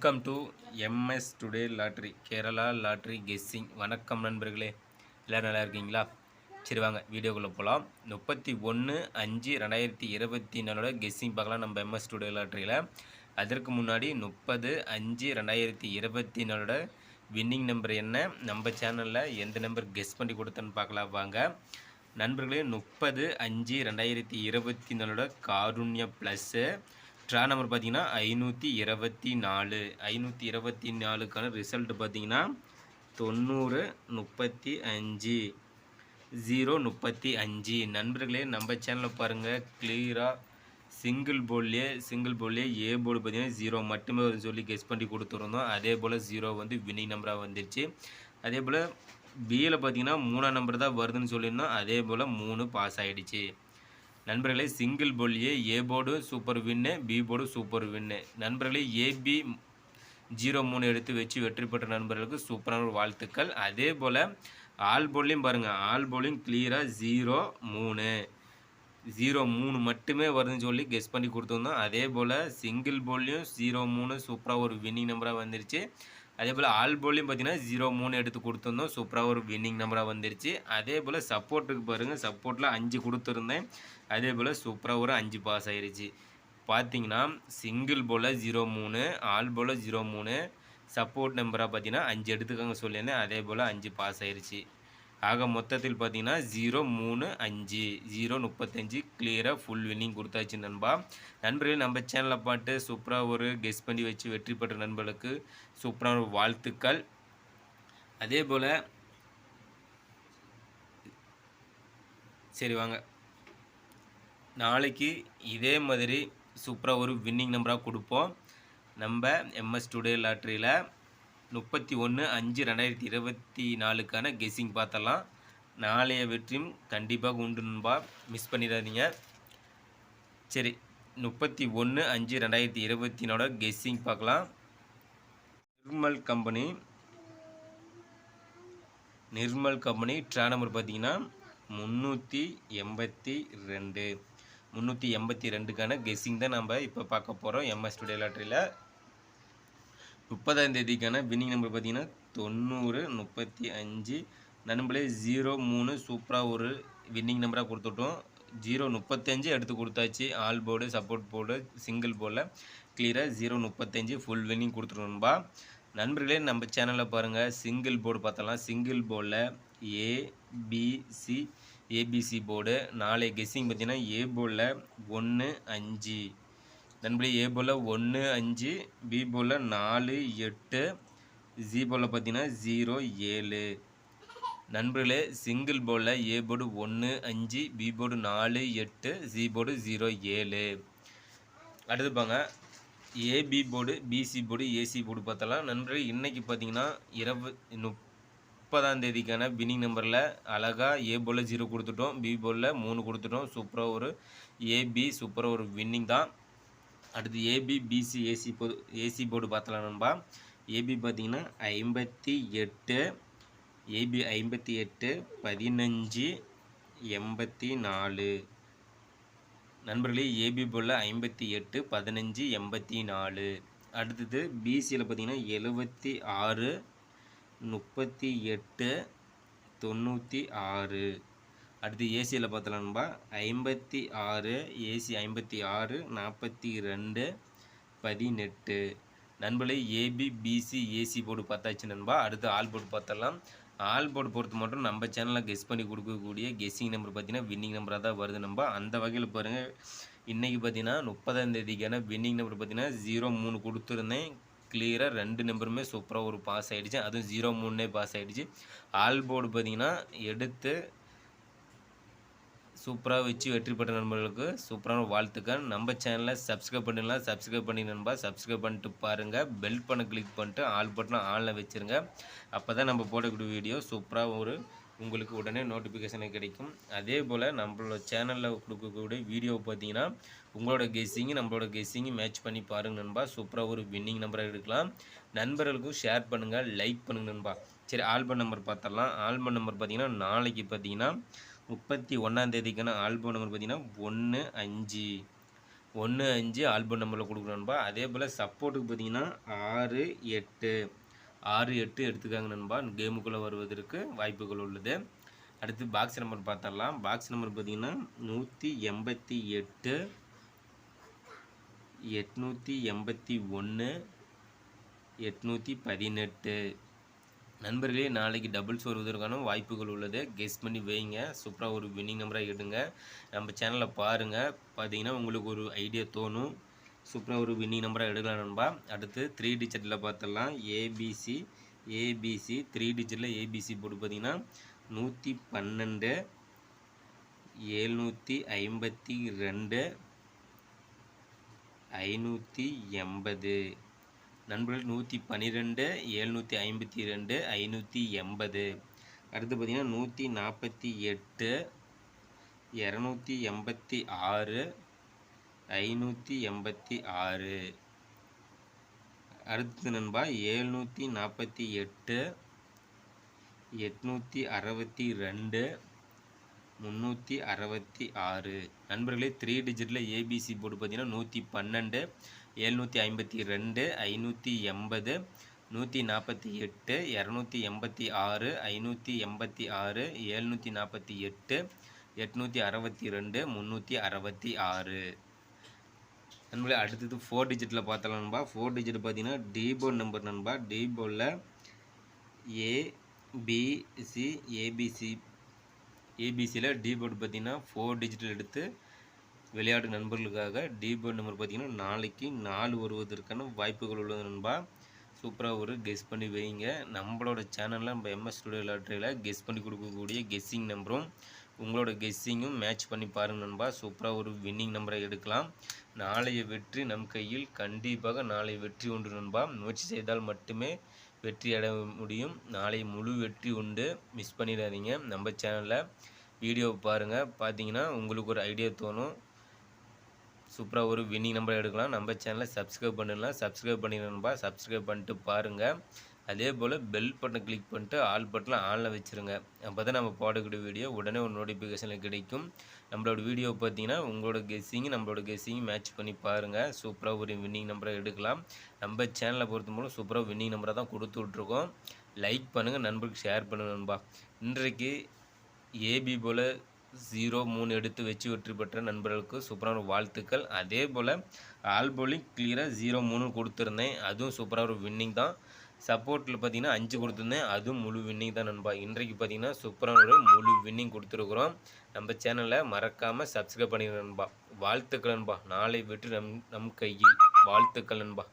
Welcome to MS today lottery Kerala lottery guessing. வணக்கம் நண்பர்களே, எல்லோரும் நல்லா இருக்கீங்களா? சரி வாங்க வீடியோக்குள்ளே போகலாம். 31/5/2024 கெஸ்ஸிங் பார்க்கலாம் நம்ம எம்எஸ் டுடே லாட்ரியில். அதற்கு முன்னாடி 30/5/2024 வின்னிங் நம்பர் என்ன, நம்ம சேனலில் எந்த நம்பர் கெஸ் பண்ணி கொடுத்தேன்னு பார்க்கலாம் வாங்க நண்பர்களே. 30/5/2024 காருண்யா ப்ளஸ்ஸு ட்ரா நம்பர் பார்த்தீங்கன்னா 524. 524க்கான ரிசல்ட் பார்த்தீங்கன்னா 90/35 நண்பர்களே. நம்ம சேனலில் பாருங்கள் கிளியராக சிங்கிள் போர்ட்லேயே ஏ போர்டு பார்த்தீங்கன்னா 0 மட்டுமே சொல்லி கெஸ் பண்ணி கொடுத்துருந்தோம். அதே போல் 0 வந்து வின்னிங் நம்பராக வந்துருச்சு. அதே போல் பியில் பார்த்தீங்கன்னா 3ஆம் நம்பர் தான் வருதுன்னு சொல்லியிருந்தோம். அதே போல் 3 பாஸ் ஆகிடுச்சு நண்பர்களே. சிங்கிள் போர்ட்லேயே A board super win, B board super win நண்பர்களே. ஏபி 03 எடுத்து வச்சு வெற்றி பெற்ற நண்பர்களுக்கு சூப்பரான ஒரு வாழ்த்துக்கள். அதே போல் ஆல் போர்ட்லேயும் பாருங்கள், ஆல் போர்ட்லேயும் கிளியராக 0-3 மட்டுமே வருதுன்னு சொல்லி கெஸ் பண்ணி கொடுத்துருந்தோம். அதே போல் சிங்கிள் போர்ட்லேயும் 0-3 சூப்பராக ஒரு வின்னிங் நம்பராக வந்துருச்சு. அதே போல் ஆல் போர்ட்லேயும் பார்த்தீங்கன்னா 0-3 எடுத்து கொடுத்துருந்தோம், சூப்பராக ஒரு வின்னிங் நம்பராக வந்துருச்சு. அதே போல் சப்போர்ட்டுக்கு பாருங்கள், சப்போர்ட்டில் 5 கொடுத்துருந்தேன். அதே போல் சூப்பராக ஒரு 5 பாஸ் ஆகிருச்சு. பார்த்தீங்கன்னா சிங்கிள் போல் 0-3, ஆல் போல் 0-3, சப்போர்ட் நம்பராக பார்த்தீங்கன்னா 5 எடுத்துக்கோங்க சொல்லியிருந்தேன். அதே போல் 5 பாஸ் ஆகிருச்சு. ஆக மொத்தத்தில் பார்த்தீங்கன்னா 0-3-5 0-35 கிளியராக ஃபுல் வின்னிங் கொடுத்தாச்சு நண்பர்கள். நம்ம சேனலில் பாட்டு சூப்பராக ஒரு கெஸ் பண்ணி வச்சு வெற்றி பெற்ற நண்பர்களுக்கு சூப்பரான வாழ்த்துக்கள். அதே போல் சரி வாங்க நாளைக்கு இதே மாதிரி சூப்பராக ஒரு வின்னிங் நம்பராக கொடுப்போம் நம்ம எம்எஸ் டுடே லாட்ரியில். 31/5/2024க்கான கெஸ்ஸிங் பார்த்தலாம். நாளைய வெற்றியும் கண்டிப்பாக உண்டு நண்பா, மிஸ் பண்ணிடாதீங்க. சரி 31/5/2024 கெஸ்ஸிங் பார்க்கலாம். நிர்மல் கம்பெனி ட்ரா நம்பர் பார்த்தீங்கன்னா 382க்கான கெஸ்ஸிங் தான் நம்ம இப்போ பார்க்க போகிறோம் எம்எஸ் டுடே லாட்ரியில். 30ஆம் தேதிக்கான வின்னிங் நம்பர் பார்த்தீங்கன்னா 90-35 நண்பர்களே. 0-3 சூப்பராக ஒரு வின்னிங் நம்பராக கொடுத்துட்டோம். 0-35 எடுத்து கொடுத்தாச்சு. All board support board single போர்டில் கிளியராக 0-35 ஃபுல் வின்னிங் கொடுத்துருவோம்பா நண்பர்களே. நம்ம சேனலில் பாருங்கள் சிங்கிள் போர்டு பார்த்தலாம். சிங்கிள் போர்டில் ஏபிசி போர்டு நாளைய கெஸ்ஸிங் பார்த்தீங்கன்னா ஏ போர்டில் 1-5 நண்பர்களே. ஏ போல் 1-5, பி போல் 4-8, ஜி போல் பார்த்தீங்கன்னா 0-7 நண்பர்களே. சிங்கிள் போர்டில் A board 1-5, B board 4-8, G board 0-7. அடுத்து பாங்க AB board, BC board, AC board பார்த்தலாம் நண்பர்களே. இன்றைக்கி பார்த்தீங்கன்னா 30ஆம் தேதிக்கான வின்னிங் நம்பரில் அழகாக ஏ போல் 0 கொடுத்துட்டோம், பி போலில் 3 கொடுத்துட்டோம். சூப்பராக ஒரு ஏபி சூப்பராக ஒரு வின்னிங் தான். அடுத்து ஏபி பிசி ஏசி போர்டு பார்த்தலாம் நண்பா. ஏபி பார்த்தீங்கன்னா 58, ஏபி 58, 15, 84 நண்பர்களே. ஏபி போல் 58, 15, 84. அடுத்தது பிசியில் பார்த்தீங்கன்னா 76, 38, 96. அடுத்து ஏசியில் பார்த்தலாம் நண்பா 56, ஏசி 56, 42, 18 நண்பர்களே. ஏபி பிசி ஏசி போர்டு பார்த்தாச்சு நண்பா. அடுத்து ஆல் போர்டு பார்த்தலாம். ஆல் போர்டு பொறுத்து மட்டும் நம்ம சேனலில் கெஸ் பண்ணி கொடுக்கக்கூடிய கெஸ்ஸிங் நம்பர் பார்த்தீங்கன்னா வின்னிங் நம்பராக தான் வருது நண்பா. அந்த வகையில் பாருங்கள் இன்றைக்கி பார்த்தீங்கன்னா 30ஆம் தேதிக்கான வின்னிங் நம்பர் பார்த்தீங்கன்னா 0-3 கொடுத்துருந்தேன். கிளியராக 2 நம்பருமே சூப்பராக ஒரு பாஸ் ஆகிடுச்சு. அதுவும் 0-3 பாஸ் ஆகிடுச்சு. ஆல் போர்டு பார்த்தீங்கன்னா எடுத்து சூப்பராக வச்சு வெற்றி பெற்ற நண்பர்களுக்கு சூப்பரான வாழ்த்துக்கள். நம்ம சேனலை சப்ஸ்கிரைப் பண்ணிடலாம், சப்ஸ்கிரைப் பண்ணி நண்பா. சப்ஸ்கிரைப் பண்ணிட்டு பாருங்கள், பெல் பண்ண கிளிக் பண்ணிட்டு ஆல் பட்டனை ஆனில் வச்சுருங்க. அப்போ தான் நம்ம போடக்கூடிய வீடியோ சூப்பராக ஒரு உங்களுக்கு உடனே நோட்டிஃபிகேஷனே கிடைக்கும். அதே போல் நம்மளோட சேனலில் கொடுக்கக்கூடிய வீடியோ பார்த்தீங்கன்னா உங்களோட கெஸ்ஸிங்கு நம்மளோட கெஸ்ஸிங்கு மேட்ச் பண்ணி பாருங்கள் நண்பா. சூப்பராக ஒரு வின்னிங் நம்பராக எடுக்கலாம். நண்பர்களுக்கும் ஷேர் பண்ணுங்கள், லைக் பண்ணுங்கள் நண்பா. சரி ஆல்பம் நம்பர் பார்த்துடலாம். ஆல்பம் நம்பர் பார்த்தீங்கன்னா நாளைக்கு பார்த்தீங்கன்னா 31ஆம் தேதிக்கான ஆல்பம் நம்பர் பார்த்தீங்கன்னா 1-5 1, 5 ஆல்பம் நம்பரில் கொடுக்குறோம் நண்பா. அதே போல் சப்போர்ட்டுக்கு பார்த்தீங்கன்னா 6, 8 6, 8 எடுத்துக்காங்க நண்பா. கேமுக்குள்ளே வருவதற்கு வாய்ப்புகள் உள்ளது. அடுத்து பாக்ஸ் நம்பர் பார்த்துடலாம். பாக்ஸ் நம்பர் பார்த்தீங்கன்னா 188, 881, 818. நண்பர்களே, நாளைக்கு டபுள்ஸ் வருவதற்கான வாய்ப்புகள் உள்ளது. கெஸ் பண்ணி வைங்க. சூப்பராக ஒரு வின்னிங் நம்பராக எடுங்க. நம்ம சேனலில் பாருங்கள். பார்த்தீங்கன்னா உங்களுக்கு ஒரு ஐடியா தோணும். சூப்பராக ஒரு வின்னிங் நம்பராக எடுக்கலாம் நண்பா. அடுத்து 3 டிஜிட்டில் பார்த்துடலாம். ஏபிசி 3 டிஜிட்டில் ஏபிசி போட்டு பார்த்தீங்கன்னா 112, 752, 580. நண்பர்கள் 112, 752, 580. அடுத்து பார்த்தீங்கன்னா 148, 286, 586. அடுத்து நண்பா 748, 862, 366. நண்பர்களே, 3 டிஜிட்டில் ஏபிசி போட்டு பார்த்தீங்கன்னா 112, 752, 580, 148, 286, 586, 748, 862, 366. நண்பர்களே, அடுத்தது 4 டிஜிட்டில் பார்த்தலாம் நண்பா. 4 டிஜிட் பார்த்தீங்கன்னா டிபோர்ட் நம்பர் நண்பா. டிபோர்டில் ஏபிசியில் டிபோர்டு பார்த்தீங்கன்னா 4 டிஜிட்டல் எடுத்து விளையாட்டு நண்பர்களுக்காக டிபோர்ட் நம்பர் பார்த்தீங்கன்னா நாளைக்கு 4 வருவதற்கான வாய்ப்புகள் உள்ளது நண்பா. சூப்பராக ஒரு கெஸ் பண்ணி வைங்க. நம்மளோட சேனலில் நம்ம எம்எஸ் ஸ்டுடியோ லாட்டரியில் கெஸ் பண்ணி கொடுக்கக்கூடிய கெஸ்ஸிங் நம்பரும் உங்களோட கெஸ்ஸிங்கும் மேட்ச் பண்ணி பாருங்கள் நண்பா. சூப்பராக ஒரு வின்னிங் நம்பரை எடுக்கலாம். நாளைய வெற்றி நம் கையில். கண்டிப்பாக நாளை வெற்றி உண்டு நண்பா. முயற்சி செய்தால் மட்டுமே வெற்றி அடைய முடியும். நாளை முழு வெற்றி உண்டு. மிஸ் பண்ணிடாதீங்க. நம்ம சேனலில் வீடியோ பாருங்கள். பார்த்தீங்கன்னா உங்களுக்கு ஒரு ஐடியா தோணும். சூப்பராக ஒரு வின்னிங் நம்பர் எடுக்கலாம். நம்ம சேனலை சப்ஸ்கிரைப் பண்ணிடலாம். சப்ஸ்கிரைப் பண்ணிடணும்பா. சப்ஸ்கிரைப் பண்ணிட்டு பாருங்கள். அதே போல் பெல் பட்டனை கிளிக் பண்ணிட்டு ஆல் பட்டனில் ஆனில் வச்சுருங்க. அப்போ தான் நம்ம போடக்கூடிய வீடியோ உடனே ஒரு நோட்டிஃபிகேஷனில் கிடைக்கும். நம்மளோட வீடியோ பார்த்தீங்கன்னா உங்களோட கெஸ்ஸிங் நம்மளோட கெஸ்ஸிங் மேட்ச் பண்ணி பாருங்கள். சூப்பராக ஒரு வின்னிங் நம்பரை எடுக்கலாம். நம்ம சேனலை பொறுத்த மூலம் சூப்பராக வின்னிங் நம்பரை தான் கொடுத்து விட்ருக்கோம். லைக் பண்ணுங்கள், நண்பருக்கு ஷேர் பண்ணுங்கள் நண்பா. இன்றைக்கு ஏபி போல் 0-3 எடுத்து வச்சு வெற்றி பெற்ற நண்பர்களுக்கு சூப்பரான வாழ்த்துக்கள். அதே போல் ஆல் பவுலிங் கிளியராக 0-3 கொடுத்துருந்தேன். அதுவும் சூப்பராக ஒரு வின்னிங் தான். சப்போர்ட்டில் பார்த்தீங்கன்னா 5 கொடுத்துருந்தேன். அதுவும் முழு வின்னிங் தான் நண்பா. இன்றைக்கு பார்த்தீங்கன்னா சூப்பரான ஒரு முழு வின்னிங் கொடுத்துருக்குறோம். நம்ம சேனலை மறக்காமல் சப்ஸ்கிரைப் பண்ணிடுங்க நண்பா. வாழ்த்துக்கள் நண்பா. நாளை வெற்றி நம் கையில். வாழ்த்துக்கள் நண்பா.